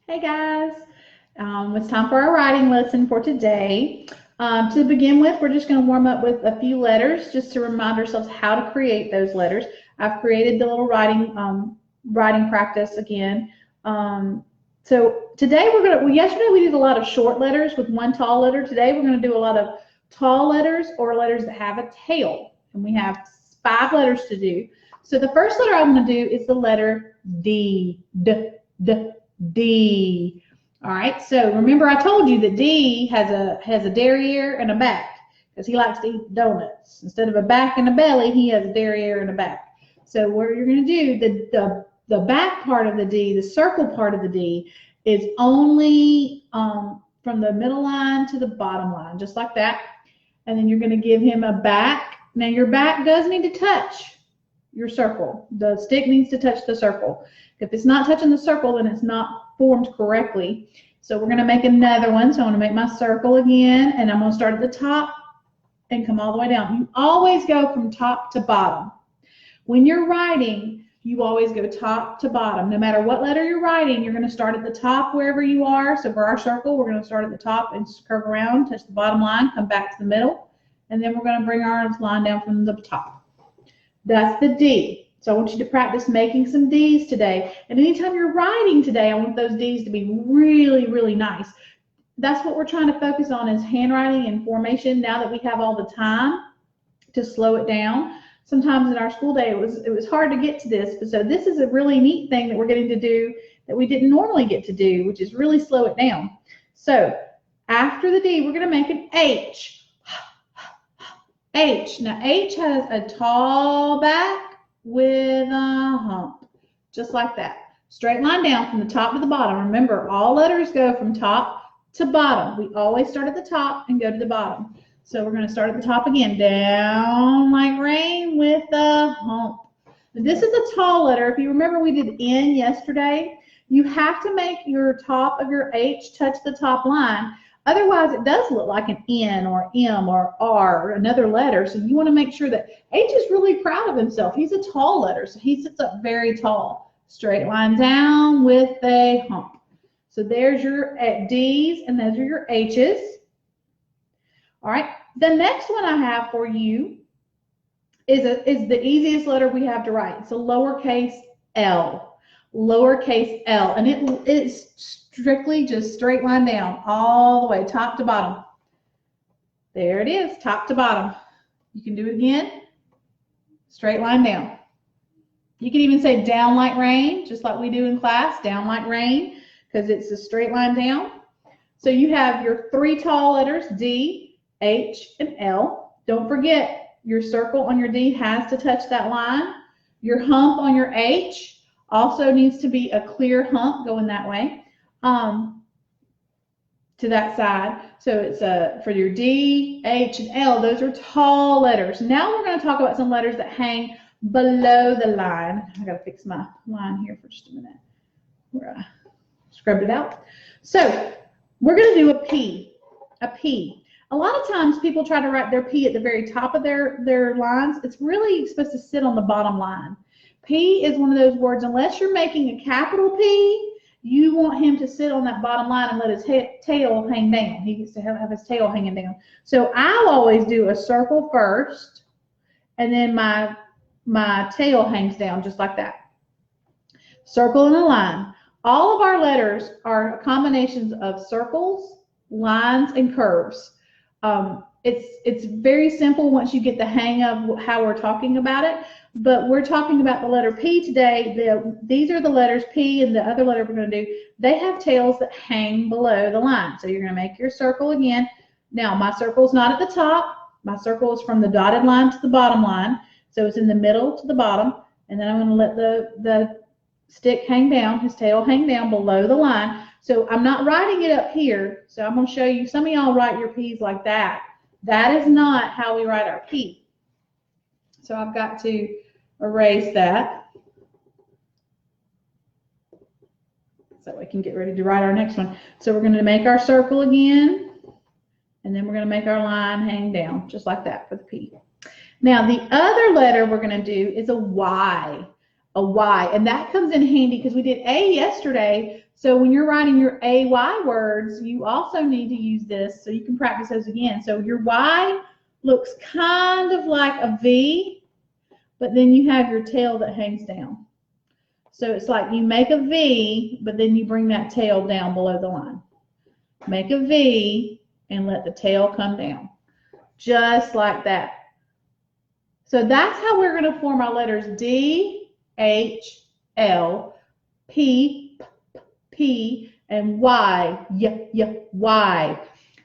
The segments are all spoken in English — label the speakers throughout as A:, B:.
A: Hey guys, it's time for our writing lesson for today. To begin with, we're just going to warm up with a few letters just to remind ourselves how to create those letters. I've created the little writing practice again. So today yesterday we did a lot of short letters with one tall letter. Today we're going to do a lot of tall letters or letters that have a tail. And we have 5 letters to do. So the first letter I'm going to do is the letter D. D. All right, so remember I told you that D has a derriere and a back because he likes to eat donuts. Instead of a back and a belly, he has a derriere and a back. So what you're going to do, the back part of the D, the circle part of the D, is only from the middle line to the bottom line, just like that. And then you're going to give him a back. Now your back does need to touch your circle. The stick needs to touch the circle. If it's not touching the circle, then it's not formed correctly. So we're going to make another one. So I'm going to make my circle again, and I'm going to start at the top and come all the way down. You always go from top to bottom. When you're writing, you always go top to bottom. No matter what letter you're writing, you're going to start at the top wherever you are. So for our circle, we're going to start at the top and curve around, touch the bottom line, come back to the middle, and then we're going to bring our line down from the top. That's the D. So I want you to practice making some D's today. And anytime you're writing today, I want those D's to be really, really nice. That's what we're trying to focus on is handwriting and formation now that we have all the time to slow it down. Sometimes in our school day, it was hard to get to this. But so this is a really neat thing that we're getting to do that we didn't normally get to do, which is really slow it down. So after the D, we're going to make an H. H. Now, H has a tall back with a hump, just like that. Straight line down from the top to the bottom. Remember, all letters go from top to bottom. We always start at the top and go to the bottom. So we're going to start at the top again. Down like rain with a hump. This is a tall letter. If you remember, we did N yesterday. You have to make your top of your H touch the top line. Otherwise, it does look like an N or M or R or another letter. So you want to make sure that H is really proud of himself. He's a tall letter, so he sits up very tall. Straight line down with a hump. So there's your D's and those are your H's. All right. The next one I have for you is the easiest letter we have to write. It's a lowercase L. Lowercase L. And it is strictly just straight line down all the way top to bottom. There it is, top to bottom. You can do it again. Straight line down. You can even say down like rain, just like we do in class, down like rain, because it's a straight line down. So you have your 3 tall letters, D, H, and L. Don't forget, your circle on your D has to touch that line. Your hump on your H also needs to be a clear hump going that way. To that side. So it's for your D, H, and L. Those are tall letters. Now we're going to talk about some letters that hang below the line. I got to fix my line here for just a minute where I scrubbed it out. So we're going to do a P. A P. A lot of times people try to write their P at the very top of their lines. It's really supposed to sit on the bottom line. P is one of those words, unless you're making a capital P, you want him to sit on that bottom line and let his tail hang down. He gets to have his tail hanging down. So I'll always do a circle first, and then my tail hangs down just like that. Circle and a line. All of our letters are combinations of circles, lines, and curves. It's very simple once you get the hang of how we're talking about it. But we're talking about the letter P today. These are the letters P, and the other letter we're going to do, they have tails that hang below the line. So you're going to make your circle again. Now, my circle is not at the top. My circle is from the dotted line to the bottom line. So it's in the middle to the bottom. And then I'm going to let the stick hang down, his tail hang down below the line. So I'm not writing it up here. So I'm going to show you. Some of y'all write your P's like that. That is not how we write our P. So I've got to erase that so we can get ready to write our next one. So we're going to make our circle again, and then we're going to make our line hang down just like that for the P. Now the other letter we're going to do is a Y. a Y. And that comes in handy because we did A yesterday. So when you're writing your AY words, you also need to use this so you can practice those again. So your Y looks kind of like a V, but then you have your tail that hangs down. So it's like you make a V, but then you bring that tail down below the line. Make a V and let the tail come down. Just like that. So that's how we're going to form our letters D, H, L, P, P, and Y. Y.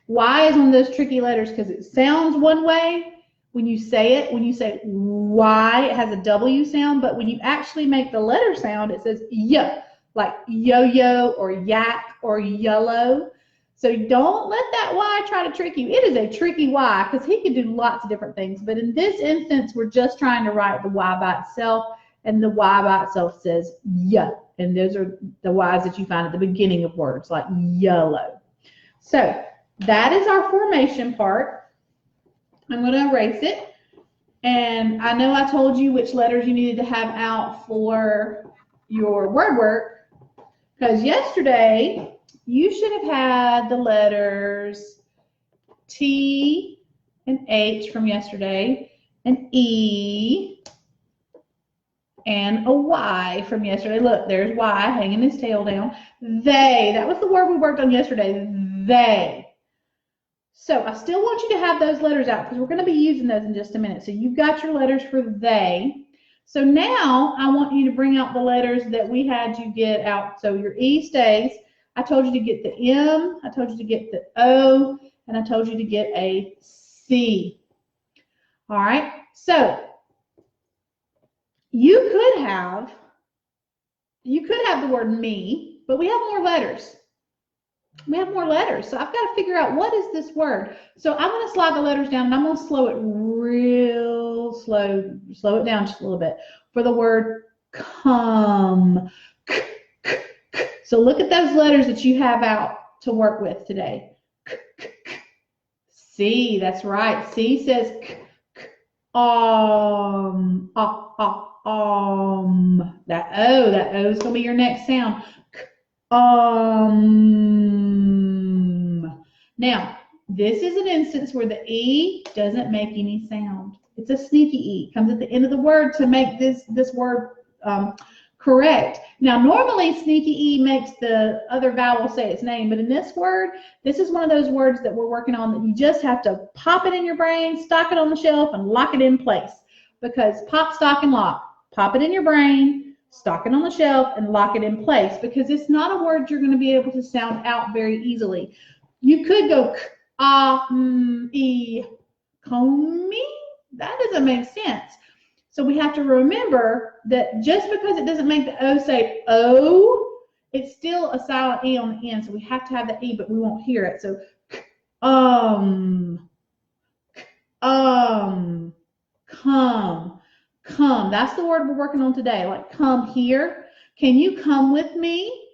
A: Y is one of those tricky letters because it sounds one way when you say it. When you say Y, it has a W sound, but when you actually make the letter sound, it says Y, like yo-yo or yak or yellow. So don't let that Y try to trick you. It is a tricky Y because he can do lots of different things. But in this instance, we're just trying to write the Y by itself, and the Y by itself says Y. And those are the Y's that you find at the beginning of words, like yellow. So that is our formation part. I'm going to erase it. And I know I told you which letters you needed to have out for your word work, because yesterday you should have had the letters T and H from yesterday, and E, and a Y from yesterday. Look, there's Y hanging his tail down. They, that was the word we worked on yesterday, they. So I still want you to have those letters out because we're going to be using those in just a minute. So you've got your letters for they. So now I want you to bring out the letters that we had you get out. So your E stays. I told you to get the M, I told you to get the O, and I told you to get a C. All right, so you could have the word me, but we have more letters. We have more letters, so I've got to figure out what is this word. So I'm going to slide the letters down, and I'm going to slow it real slow, slow it down just a little bit for the word come. So look at those letters that you have out to work with today. C, that's right. C says that O is going to be your next sound. Now, this is an instance where the E doesn't make any sound. It's a sneaky E. It comes at the end of the word to make this word correct. Now, normally sneaky E makes the other vowel say its name, but in this word, this is one of those words that we're working on that you just have to pop it in your brain, stock it on the shelf, and lock it in place. Because pop, stock, and lock. Pop it in your brain, stock it on the shelf, and lock it in place, because it's not a word you're going to be able to sound out very easily. You could go e, comey. That doesn't make sense. So we have to remember that just because it doesn't make the O say O, it's still a silent E on the end. So we have to have the E, but we won't hear it. So come. That's the word we're working on today. Like come here. Can you come with me?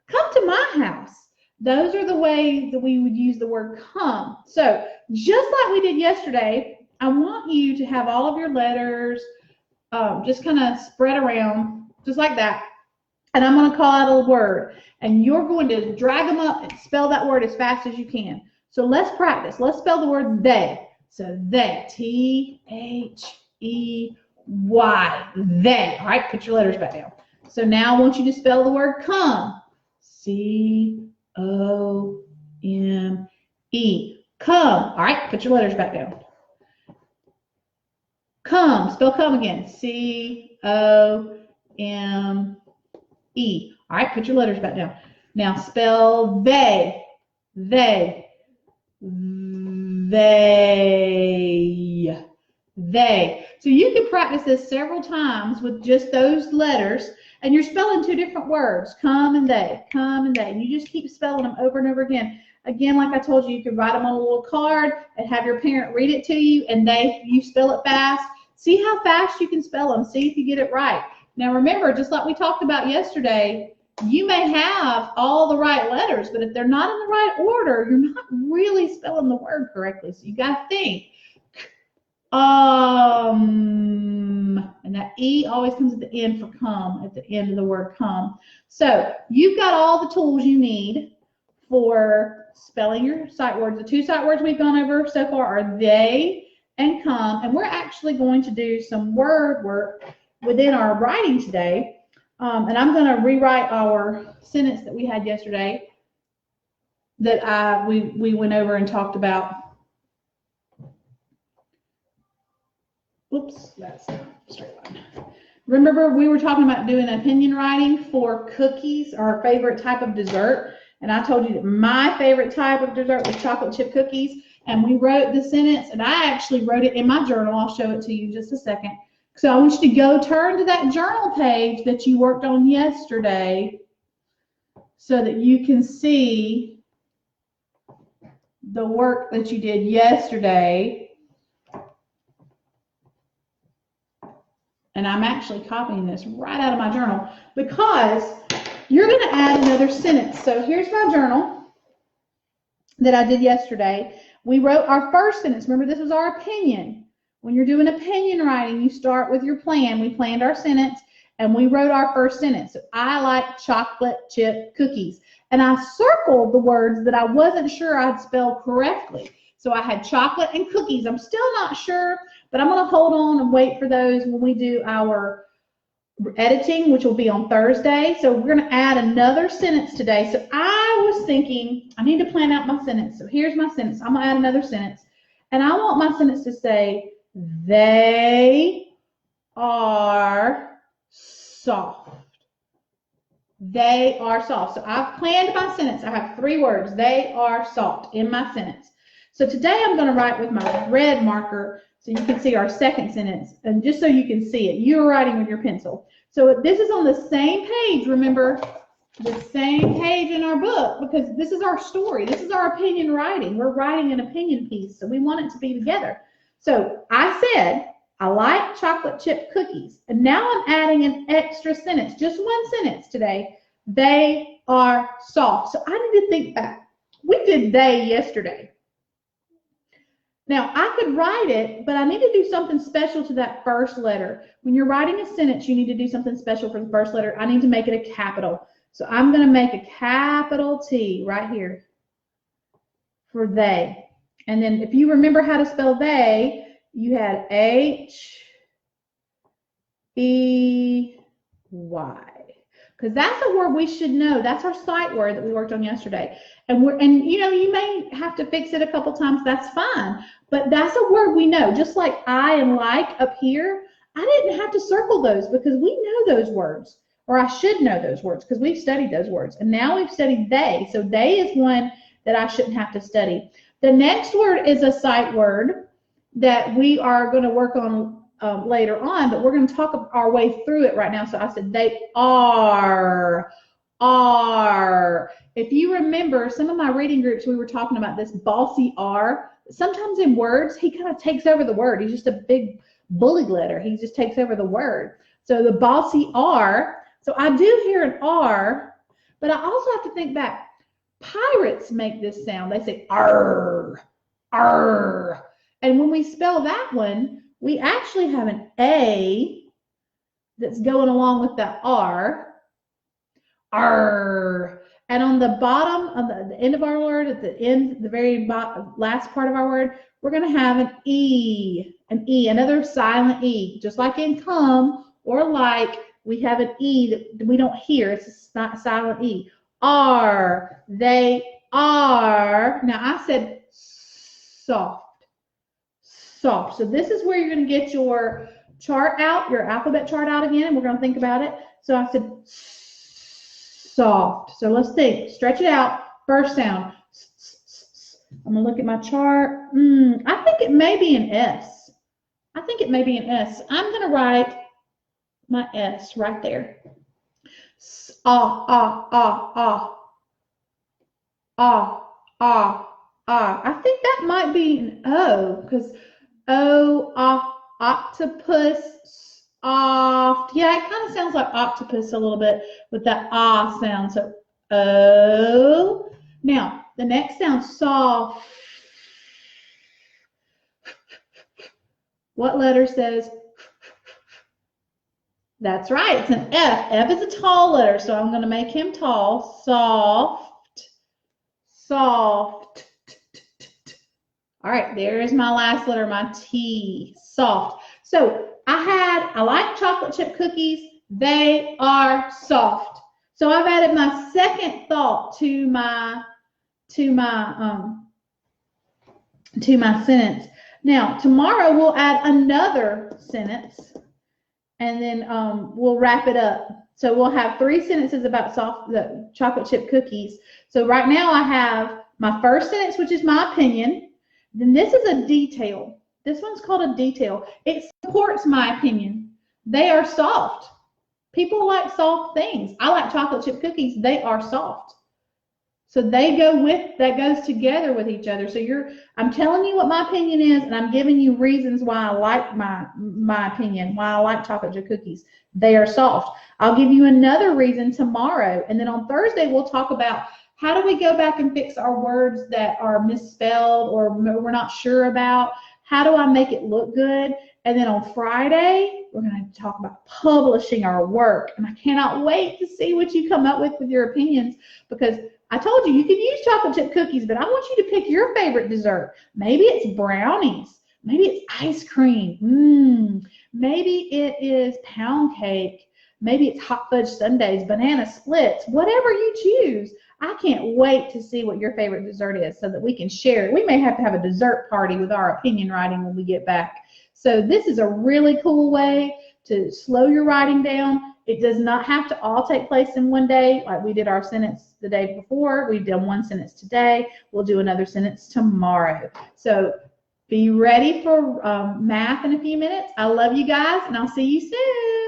A: Come to my house. Those are the ways that we would use the word come. So just like we did yesterday, I want you to have all of your letters just kind of spread around, just like that. And I'm going to call out a word. And you're going to drag them up and spell that word as fast as you can. So let's practice. Let's spell the word they. So they, T-H-E-Y, they. All right, put your letters back down. So now I want you to spell the word come. C-O-M-E. Come. All right, put your letters back down. Come. Spell come again. C-O-M-E. All right, put your letters back down. Now spell they. They. They. They. So you can practice this several times with just those letters, and you're spelling two different words, come and they, come and they. And you just keep spelling them over and over again. Again, like I told you, you could write them on a little card and have your parent read it to you, and you spell it fast. See how fast you can spell them. See if you get it right. Now remember, just like we talked about yesterday, you may have all the right letters, but if they're not in the right order, you're not really spelling the word correctly. So you got to think. And that E always comes at the end for come, at the end of the word come. So you've got all the tools you need for spelling your sight words. The two sight words we've gone over so far are they and come, and we're actually going to do some word work within our writing today. And I'm going to rewrite our sentence that we had yesterday that we went over and talked about. Oops, that's not a straight line. Remember, we were talking about doing opinion writing for cookies, our favorite type of dessert. And I told you that my favorite type of dessert was chocolate chip cookies. And we wrote the sentence, and I actually wrote it in my journal. I'll show it to you in just a second. So I want you to go turn to that journal page that you worked on yesterday so that you can see the work that you did yesterday. And I'm actually copying this right out of my journal because you're going to add another sentence. So here's my journal that I did yesterday. We wrote our first sentence. Remember, this was our opinion. When you're doing opinion writing, you start with your plan. We planned our sentence, and we wrote our first sentence. So, I like chocolate chip cookies. And I circled the words that I wasn't sure I'd spelled correctly. So I had chocolate and cookies. I'm still not sure, but I'm going to hold on and wait for those when we do our editing, which will be on Thursday. So we're going to add another sentence today. So I was thinking, I need to plan out my sentence. So here's my sentence. I'm going to add another sentence. And I want my sentence to say, they are soft. They are soft. So I've planned my sentence. I have 3 words. They are soft in my sentence. So today I'm going to write with my red marker so you can see our second sentence. And just so you can see it, you're writing with your pencil. So this is on the same page, remember, the same page in our book, because this is our story. This is our opinion writing. We're writing an opinion piece, so we want it to be together. So I said, I like chocolate chip cookies. And now I'm adding an extra sentence, just one sentence today. They are soft. So I need to think back. We did they yesterday. Now, I could write it, but I need to do something special to that first letter. When you're writing a sentence, you need to do something special for the first letter. I need to make it a capital. So I'm going to make a capital T right here for they. And then if you remember how to spell they, you had H-E-Y. Because that's a word we should know. That's our sight word that we worked on yesterday. And you know, you may have to fix it a couple times. That's fine. But that's a word we know. Just like I and like up here, I didn't have to circle those because we know those words. Or I should know those words because we've studied those words. And now we've studied they. So they is one that I shouldn't have to study. The next word is a sight word that we are going to work on later on, but we're going to talk our way through it right now. So I said they are. If you remember some of my reading groups, we were talking about this bossy R. Sometimes in words, he kind of takes over the word. He's just a big bully letter. He just takes over the word. So the bossy R. So I do hear an R, but I also have to think back. Pirates make this sound. They say R, R. And when we spell that one, we actually have an A that's going along with that R. R. And on the bottom, on the end of our word, at the end, the very last part of our word, we're going to have an E, another silent E. Just like in come or like, we have an E that we don't hear. It's not a silent E. R. They are. Now, I said soft. Soft. So this is where you're going to get your chart out, your alphabet chart out again, and we're going to think about it. So I said soft. So let's think. Stretch it out. First sound. I'm going to look at my chart. I think it may be an S. I think it may be an S. I'm going to write my S right there. Ah, ah, ah, ah. Ah, ah, ah. I think that might be an O, because octopus, soft. Yeah, it kind of sounds like octopus a little bit with that ah sound. So O. Now, the next sound, soft. What letter says? That's right. It's an F. F is a tall letter, so I'm going to make him tall. Soft. Soft. All right, there is my last letter, my T. Soft. So I like chocolate chip cookies. They are soft. So I've added my second thought to my sentence. Now, tomorrow we'll add another sentence, and then we'll wrap it up. So we'll have 3 sentences about the chocolate chip cookies. So right now I have my first sentence, which is my opinion. Then this is a detail. This one's called a detail. It supports my opinion. They are soft. People like soft things. I like chocolate chip cookies. They are soft. So that goes together with each other. So I'm telling you what my opinion is, and I'm giving you reasons why I like my opinion, why I like chocolate chip cookies. They are soft. I'll give you another reason tomorrow. And then on Thursday, we'll talk about how do we go back and fix our words that are misspelled or we're not sure about. How do I make it look good? And then on Friday, we're going to talk about publishing our work. And I cannot wait to see what you come up with your opinions, because I told you can use chocolate chip cookies, but I want you to pick your favorite dessert. Maybe it's brownies. Maybe it's ice cream. Maybe it is pound cake. Maybe it's hot fudge sundaes, banana splits, whatever you choose. I can't wait to see what your favorite dessert is so that we can share it. We may have to have a dessert party with our opinion writing when we get back. So this is a really cool way to slow your writing down. It does not have to all take place in one day. Like we did our sentence the day before. We've done one sentence today. We'll do another sentence tomorrow. So be ready for math in a few minutes. I love you guys, and I'll see you soon.